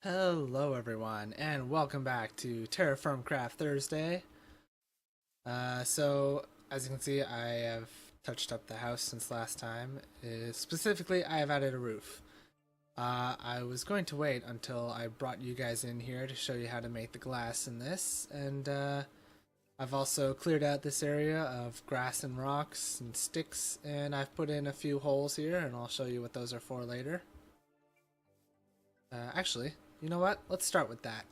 Hello everyone, and welcome back to TerraFirmaCraft Thursday. As you can see, I have touched up the house since last time. Specifically, I have added a roof. I was going to wait until I brought you guys in here to show you how to make the glass in this, and I've also cleared out this area of grass and rocks and sticks, and I've put in a few holes here, and I'll show you what those are for later. Actually, you know what? Let's start with that.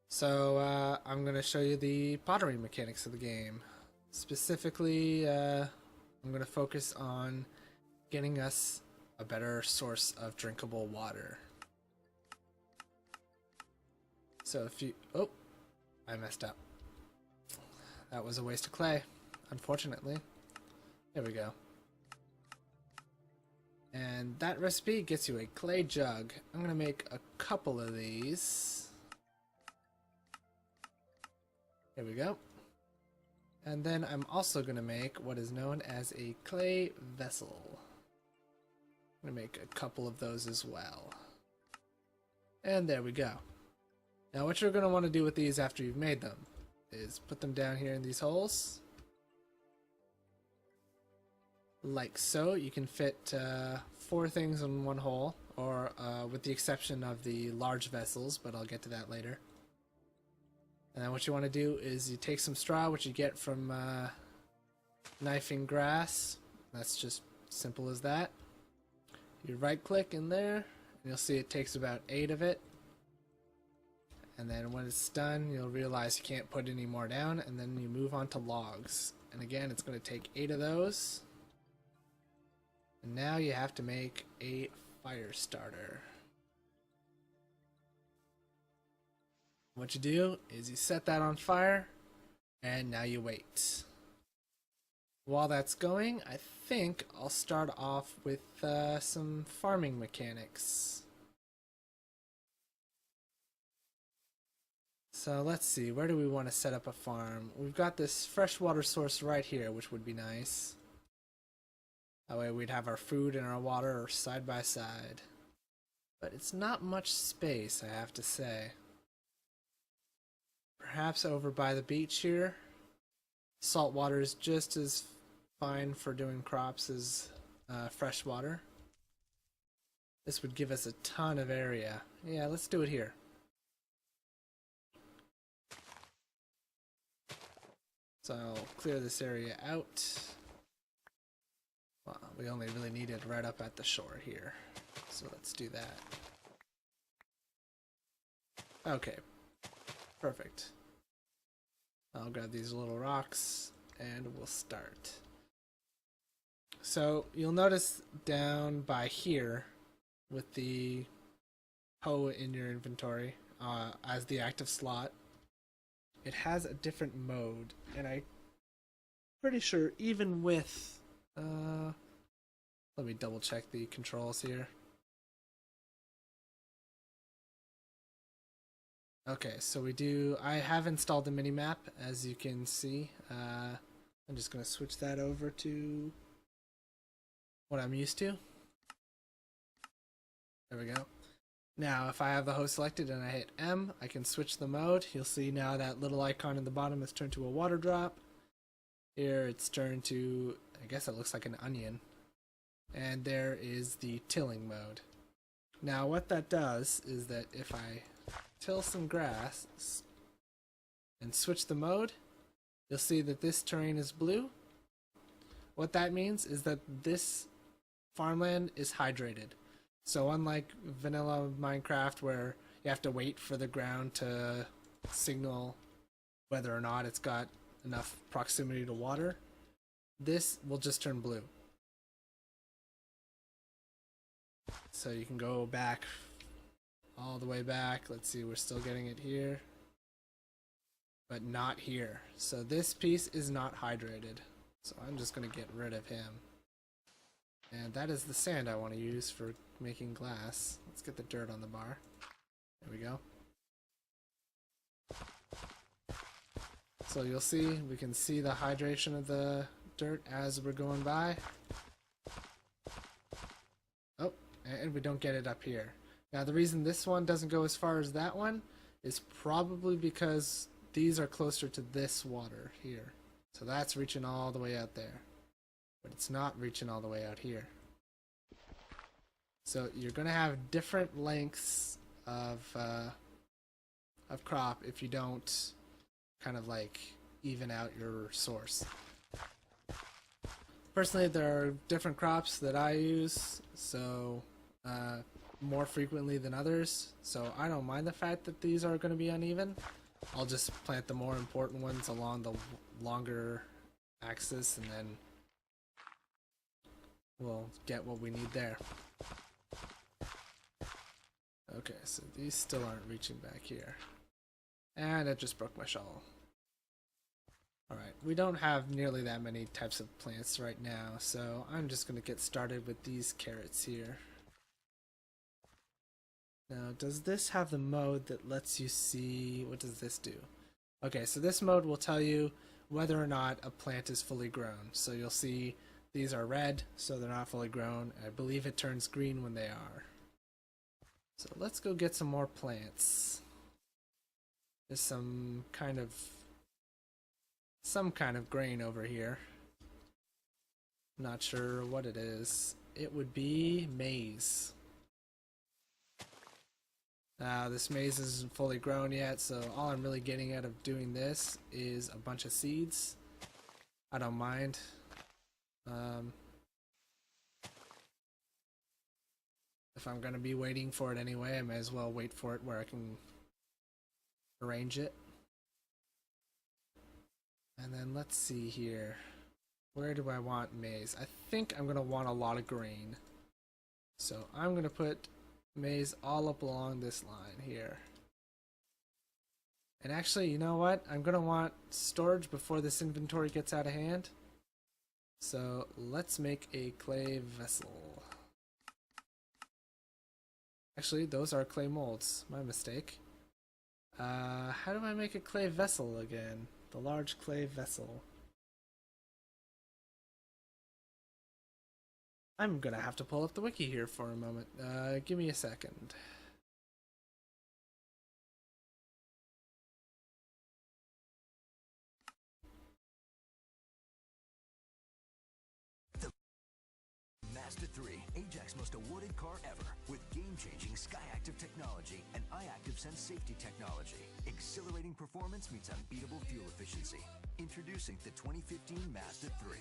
So I'm going to show you the pottery mechanics of the game. Specifically, I'm going to focus on getting us a better source of drinkable water. So if you... Oh, I messed up. That was a waste of clay, unfortunately. There we go. And that recipe gets you a clay jug. I'm going to make a couple of these. There we go. And then I'm also going to make what is known as a clay vessel. I'm going to make a couple of those as well. And there we go. Now what you're going to want to do with these after you've made them is put them down here in these holes. Like so. You can fit 4 things in one hole, or with the exception of the large vessels, but I'll get to that later. And then what you want to do is you take some straw, which you get from knifing grass. That's just simple as that. You right click in there, and you'll see it takes about 8 of it. And then when it's done, you'll realize you can't put any more down, and then you move on to logs. And again, it's going to take 8 of those. And now you have to make a fire starter. What you do is you set that on fire, and now you wait. While that's going, I think I'll start off with some farming mechanics. So let's see, where do we want to set up a farm? We've got this freshwater source right here, which would be nice. That way we'd have our food and our water side by side. But it's not much space, I have to say. Perhaps over by the beach here. Salt water is just as fine for doing crops as fresh water. This would give us a ton of area. Yeah, let's do it here. So I'll clear this area out. Well, we only really need it right up at the shore here. So let's do that. Okay. Perfect. I'll grab these little rocks and we'll start. So you'll notice down by here with the hoe in your inventory as the active slot, it has a different mode. And I'm pretty sure even with let me double check the controls here. Okay, so I have installed the minimap, as you can see. I'm just going to switch that over to what I'm used to. There we go. Now, if I have the host selected and I hit M, I can switch the mode. You'll see now that little icon in the bottom has turned to a water drop. Here it's turned to, I guess it looks like an onion. And there is the tilling mode. Now what that does is that if I till some grass and switch the mode, you'll see that this terrain is blue. What that means is that this farmland is hydrated. So unlike vanilla Minecraft where you have to wait for the ground to signal whether or not it's got enough proximity to water, this will just turn blue. So you can go back all the way back. Let's see, we're still getting it here, but not here. So this piece is not hydrated. So I'm just going to get rid of him. And that is the sand I want to use for making glass. Let's get the dirt on the bar. There we go. So you'll see, we can see the hydration of the dirt as we're going by. Oh, and we don't get it up here. Now the reason this one doesn't go as far as that one is probably because these are closer to this water here. So that's reaching all the way out there. But it's not reaching all the way out here. So you're going to have different lengths of crop if you don't kind of like even out your source. Personally, there are different crops that I use, so more frequently than others, so I don't mind the fact that these are going to be uneven. I'll just plant the more important ones along the longer axis, and then we'll get what we need there. Okay, so these still aren't reaching back here. And it just broke my shovel. Alright, we don't have nearly that many types of plants right now, so I'm just going to get started with these carrots here. Now, does this have the mode that lets you see... what does this do? Okay, so this mode will tell you whether or not a plant is fully grown. So you'll see these are red, so they're not fully grown. I believe it turns green when they are. So let's go get some more plants. There's some kind of grain over here. Not sure what it is. It would be maize. This maize isn't fully grown yet, so all I'm really getting out of doing this is a bunch of seeds. I don't mind. If I'm going to be waiting for it anyway, I may as well wait for it where I can arrange it. And then let's see here. Where do I want maize? I think I'm going to want a lot of grain. So I'm going to put maize all up along this line here. And actually, you know what? I'm going to want storage before this inventory gets out of hand. So let's make a clay vessel. Actually, those are clay molds. My mistake. How do I make a clay vessel again? The large clay vessel. I'm gonna have to pull up the wiki here for a moment. Give me a second. The Mazda 3, Ajax's most awarded car ever, with game-changing Skyactiv technology and iActive Sense safety technology. Exhilarating performance meets unbeatable fuel efficiency. Introducing the 2015 Mazda 3.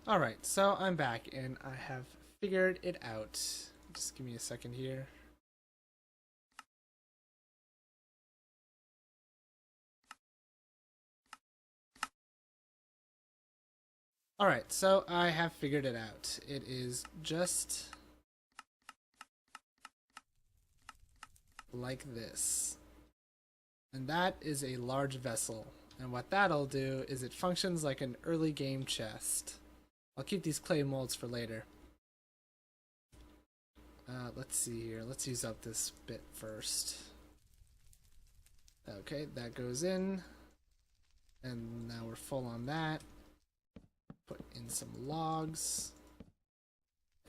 Alright, so I'm back and I have figured it out. Just give me a second here. Alright, so I have figured it out. It is just like this. And that is a large vessel. And what that'll do is it functions like an early game chest. I'll keep these clay molds for later. Let's see here. Let's use up this bit first. Okay, that goes in. And now we're full on that. Put in some logs.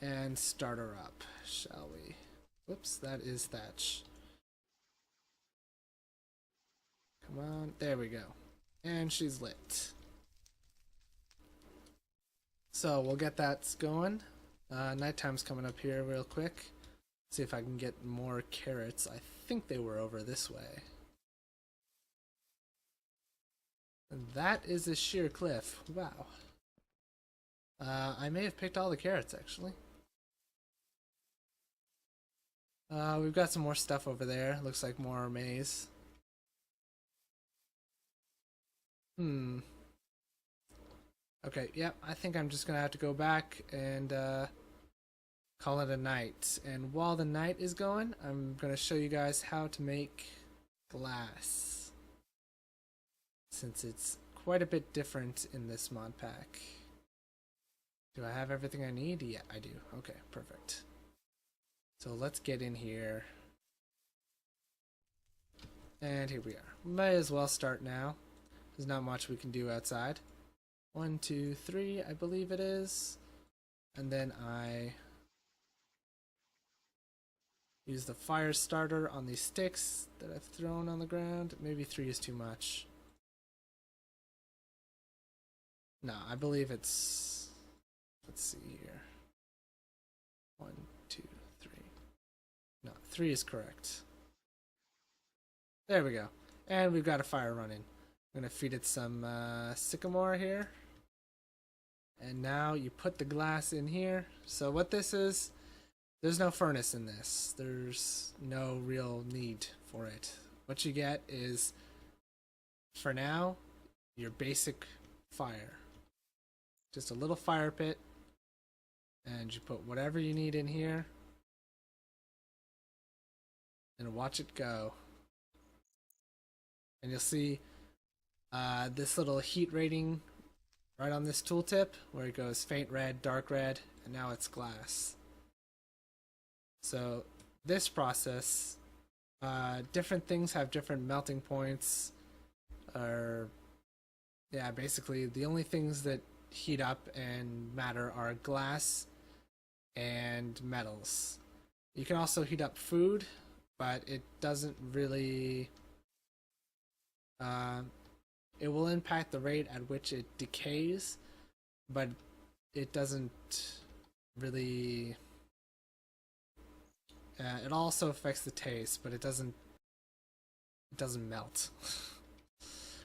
And start her up, shall we? Whoops, that is thatch. Come on, there we go. And she's lit. So we'll get that going. Nighttime's coming up here real quick. See if I can get more carrots. I think they were over this way. And that is a sheer cliff. Wow. I may have picked all the carrots, actually. We've got some more stuff over there. Looks like more maize. Okay, yep, I think I'm just gonna have to go back and call it a night. And while the night is going, I'm gonna show you guys how to make glass, since it's quite a bit different in this mod pack. Do I have everything I need? Yeah, I do. Okay, perfect. So let's get in here. And here we are. May as well start now. There's not much we can do outside. 1, 2, 3, I believe it is. And then I use the fire starter on these sticks that I've thrown on the ground. Maybe 3 is too much. No, I believe it's... Let's see here. 1, 2, 3. No, 3 is correct. There we go. And we've got a fire running. I'm going to feed it some sycamore here. And now you put the glass in here. So what this is, there's no furnace in this. There's no real need for it. What you get is, for now, your basic fire. Just a little fire pit. And you put whatever you need in here. And watch it go. And you'll see this little heat rating right on this tooltip, where it goes faint red, dark red, and now it's glass. So this process, different things have different melting points. Yeah, basically the only things that heat up and matter are glass and metals. You can also heat up food, but it doesn't really... it will impact the rate at which it decays, but it doesn't really... it also affects the taste, but it doesn't melt.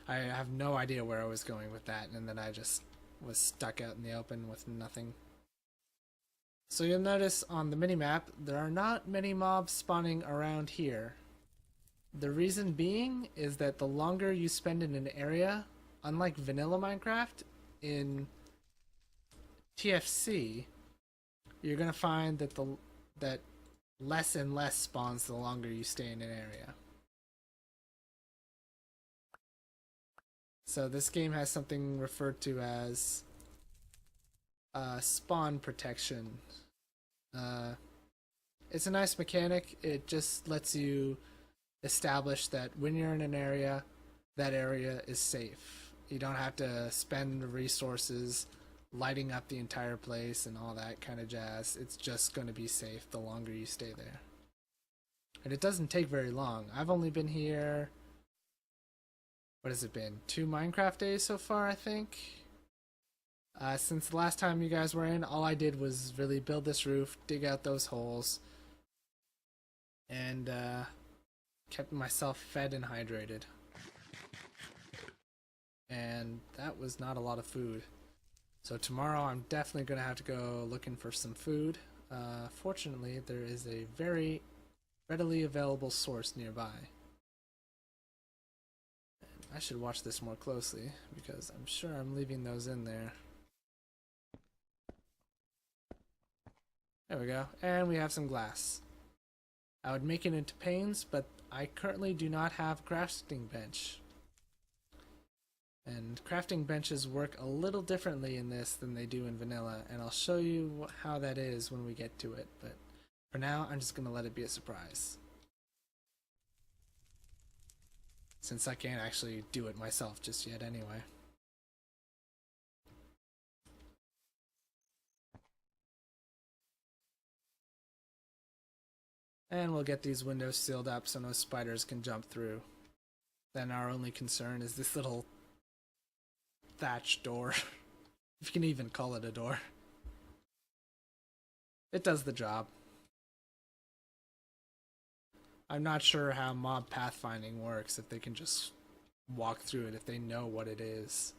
I have no idea where I was going with that, and then I just was stuck out in the open with nothing. So you'll notice on the minimap, there are not many mobs spawning around here. The reason being is that the longer you spend in an area, unlike vanilla Minecraft, in TFC, you're gonna find that that less and less spawns the longer you stay in an area. So this game has something referred to as spawn protection. It's a nice mechanic. It just lets you establish that when you're in an area, that area is safe. You don't have to spend resources lighting up the entire place and all that kind of jazz. It's just going to be safe the longer you stay there. And it doesn't take very long. I've only been here... What has it been? 2 Minecraft days so far, I think? Since the last time you guys were in, all I did was really build this roof, dig out those holes, and kept myself fed and hydrated. And that was not a lot of food. So tomorrow I'm definitely going to have to go looking for some food. Fortunately, there is a very readily available source nearby. And I should watch this more closely, because I'm sure I'm leaving those in there. There we go. And we have some glass. I would make it into panes, but I currently do not have a crafting bench. And crafting benches work a little differently in this than they do in vanilla, and I'll show you how that is when we get to it, but for now I'm just going to let it be a surprise. Since I can't actually do it myself just yet anyway. And we'll get these windows sealed up so no spiders can jump through. Then our only concern is this little thatch door. If you can even call it a door. It does the job. I'm not sure how mob pathfinding works, if they can just walk through it, if they know what it is.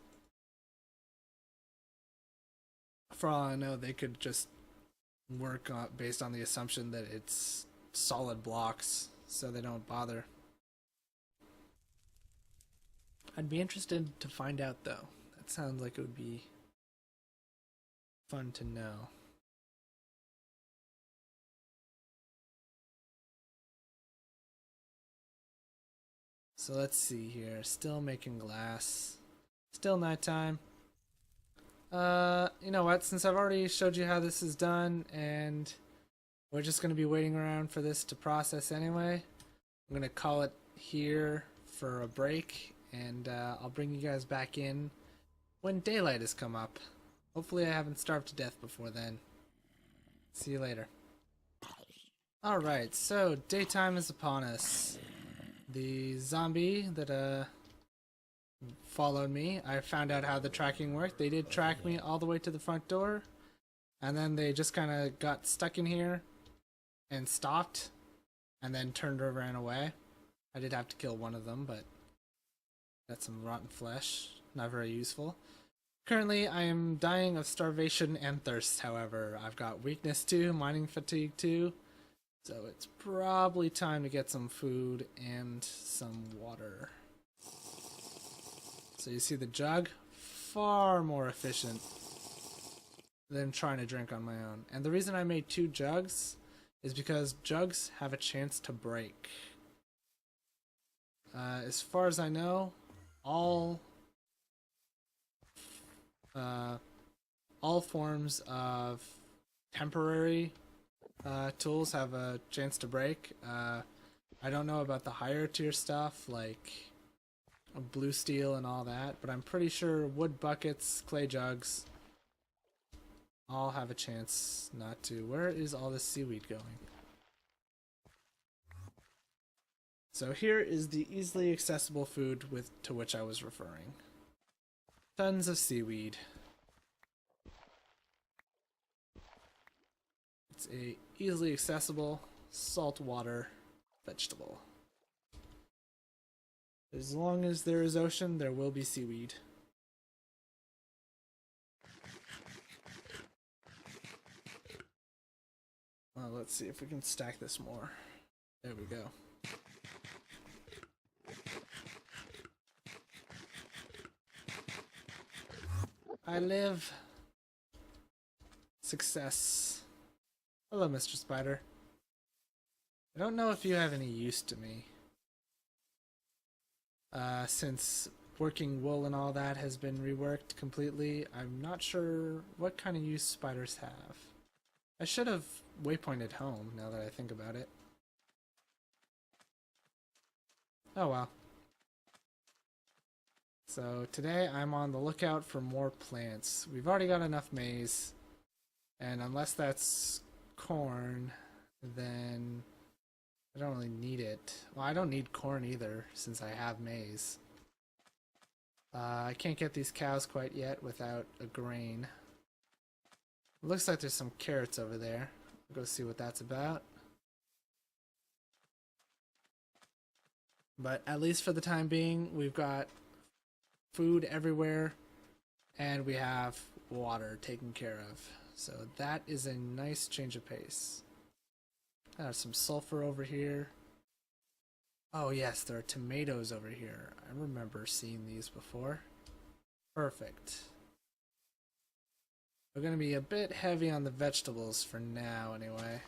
For all I know, they could just work on, based on the assumption that it's solid blocks, so they don't bother. I'd be interested to find out, though. That sounds like it would be fun to know. So let's see here. Still making glass. Still nighttime. You know what? Since I've already showed you how this is done, and we're just going to be waiting around for this to process anyway, I'm going to call it here for a break, and I'll bring you guys back in when daylight has come up. Hopefully I haven't starved to death before then. See you later. Alright, so daytime is upon us. The zombie that followed me, I found out how the tracking worked. They did track me all the way to the front door, and then they just kind of got stuck in here and stopped, and then turned over and away. I did have to kill one of them, but that's some rotten flesh. Not very useful. Currently, I am dying of starvation and thirst, however. I've got weakness 2, mining fatigue 2, so it's probably time to get some food and some water. So you see the jug? Far more efficient than trying to drink on my own. And the reason I made 2 jugs is because jugs have a chance to break. As far as I know, all forms of temporary tools have a chance to break. I don't know about the higher tier stuff like blue steel and all that, but I'm pretty sure wood buckets, clay jugs, all have a chance not to. Where is all this seaweed going? So here is the easily accessible food to which I was referring. Tons of seaweed. It's a easily accessible saltwater vegetable. As long as there is ocean, there will be seaweed. Well, let's see if we can stack this more. There we go. I live. Success. Hello, Mr. Spider. I don't know if you have any use to me. Since working wool and all that has been reworked completely, I'm not sure what kind of use spiders have. I should have waypointed home, now that I think about it. Oh well. So today I'm on the lookout for more plants. We've already got enough maize, and unless that's corn, then I don't really need it. Well, I don't need corn either, since I have maize. I can't get these cows quite yet without a grain. It looks like there's some carrots over there. I'll go see what that's about. But at least for the time being, we've got food everywhere, and we have water taken care of. So that is a nice change of pace. There's some sulfur over here. Oh yes, there are tomatoes over here. I remember seeing these before. Perfect. We're going to be a bit heavy on the vegetables for now anyway.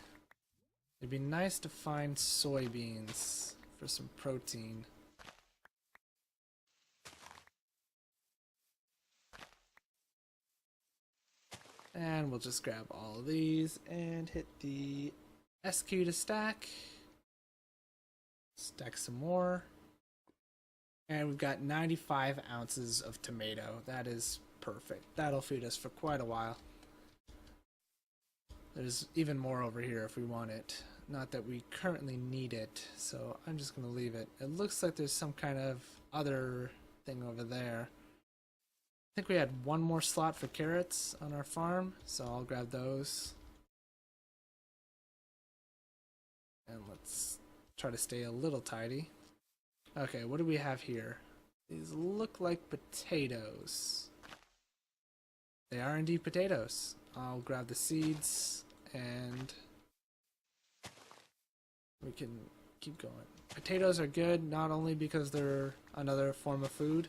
It'd be nice to find soybeans for some protein. And we'll just grab all of these and hit the SQ to stack. Stack some more. And we've got 95 ounces of tomato. That is perfect. That'll feed us for quite a while. There's even more over here if we want it. Not that we currently need it, so I'm just going to leave it. It looks like there's some kind of other thing over there. I think we had one more slot for carrots on our farm, so I'll grab those. And let's try to stay a little tidy. Okay, what do we have here? These look like potatoes. They are indeed potatoes. I'll grab the seeds and we can keep going. Potatoes are good not only because they're another form of food,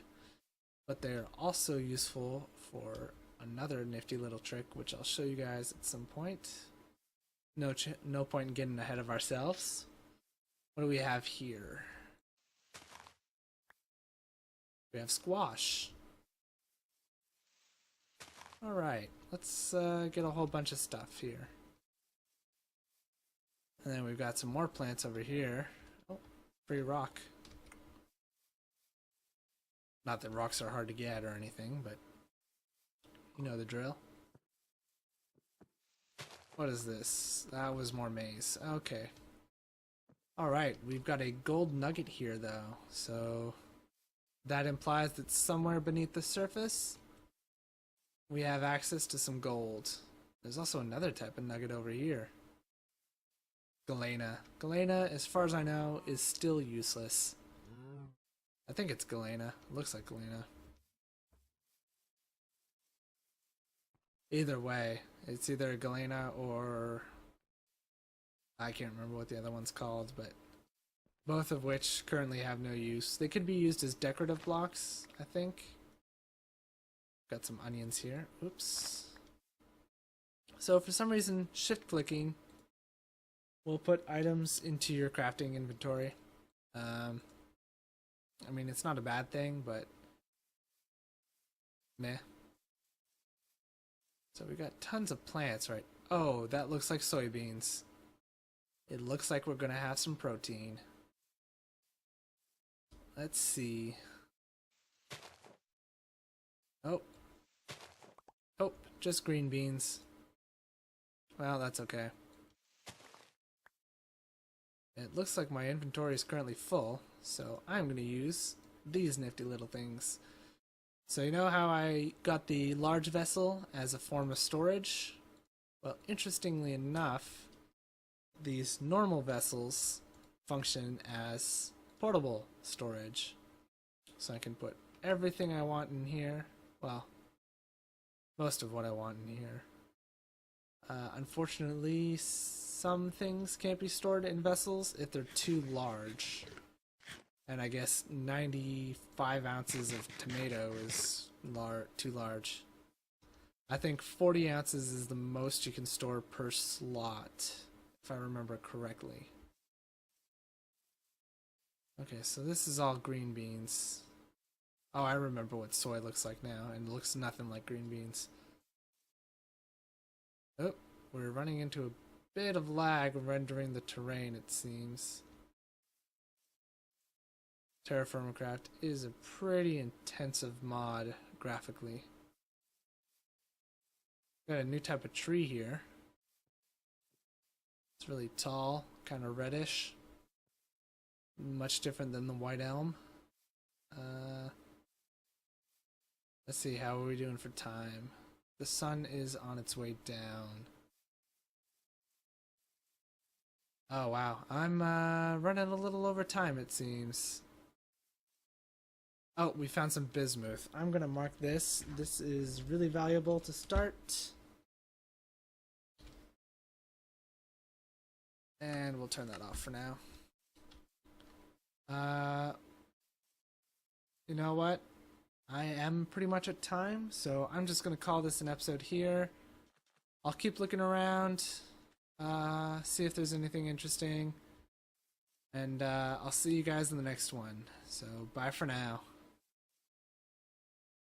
but they're also useful for another nifty little trick, which I'll show you guys at some point. No point in getting ahead of ourselves. What do we have here? We have squash. Alright, let's get a whole bunch of stuff here. And then we've got some more plants over here. Oh, free rock. Not that rocks are hard to get or anything, but you know the drill. What is this? That was more maize. Okay. Alright, we've got a gold nugget here though, so that implies that somewhere beneath the surface we have access to some gold. There's also another type of nugget over here. Galena. Galena, as far as I know, is still useless. I think it's galena. It looks like galena. Either way, it's either galena or I can't remember what the other one's called, but both of which currently have no use. They could be used as decorative blocks, I think. Got some onions here. Oops. So for some reason, shift clicking will put items into your crafting inventory. I mean, it's not a bad thing, but meh. So we got tons of plants, right? Oh, that looks like soybeans. It looks like we're gonna have some protein. Let's see. Oh. Oh, just green beans. Well, that's okay. It looks like my inventory is currently full, so I'm going to use these nifty little things. So you know how I got the large vessel as a form of storage? Well, interestingly enough, these normal vessels function as portable storage. So I can put everything I want in here. Well, most of what I want in here. Unfortunately, some things can't be stored in vessels if they're too large. And I guess 95 ounces of tomato is too large. I think 40 ounces is the most you can store per slot, if I remember correctly. Okay, so this is all green beans. Oh, I remember what soy looks like now, and it looks nothing like green beans. Oh, we're running into a bit of lag rendering the terrain, it seems. TerraFirmaCraft is a pretty intensive mod graphically. Got a new type of tree here. It's really tall, kind of reddish. Much different than the white elm. Let's see, how are we doing for time? The sun is on its way down. Oh wow, I'm running a little over time it seems. Oh, we found some bismuth. I'm gonna mark this. This is really valuable to start. And we'll turn that off for now. You know what? I am pretty much at time, so I'm just gonna call this an episode here. I'll keep looking around, see if there's anything interesting, and I'll see you guys in the next one. So bye for now.